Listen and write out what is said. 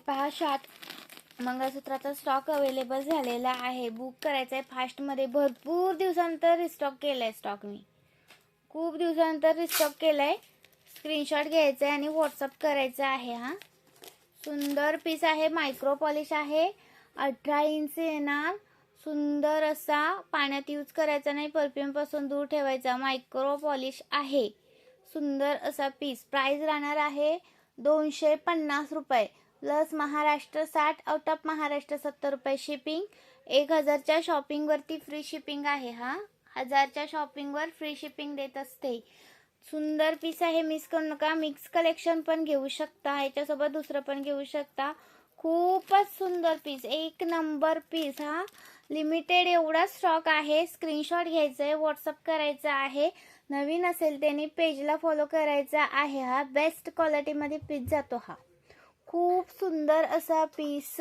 पहा 7 मंगळसूत्राचा stock available झालेला आहे. बुक करायचा आहे फास्टमध्ये. भरपूर दिवसानंतर रिस्टॉक केलाय स्टॉक मी. खूप दिवसानंतर रिस्टॉक केलाय. स्क्रीनशॉट घ्यायचा आहे आणि व्हॉट्सअप करायचा आहे. हा सुंदर पीस आहे. मायक्रो पॉलिश आहे. 18 इंच येणार. सुंदर असा, पाण्यात यूज करायचा नाही, परफ्यूम पासून दूर ठेवायचा. मायक्रो पॉलिश आहे. सुंदर असा पीस. प्राइस राहणार आहे 250 रुपये plus Maharashtra 60, out of Maharashtra 70 रुपये शिपिंग. 1000च्या शॉपिंगवरती फ्री शिपिंग आहे. हा 1000च्या शॉपिंगवर फ्री शिपिंग देत असते. सुंदर पीस आहे, मिस करू नका. मिक्स कलेक्शन पण घेऊ शकता, याच्यासोबत दुसरं पण घेऊ शकता. खूपच सुंदर पीस, एक नंबर पीस. हा लिमिटेड एवढा स्टॉक आहे. स्क्रीनशॉट घ्यायचा आहे, व्हॉट्सअप करायचा आहे. नवीन असेल त्यांनी पेजला फॉलो करायचा आहे. हा बेस्ट क्वालिटीमध्ये पीस जातो. हा खूप सुंदर असा पीस.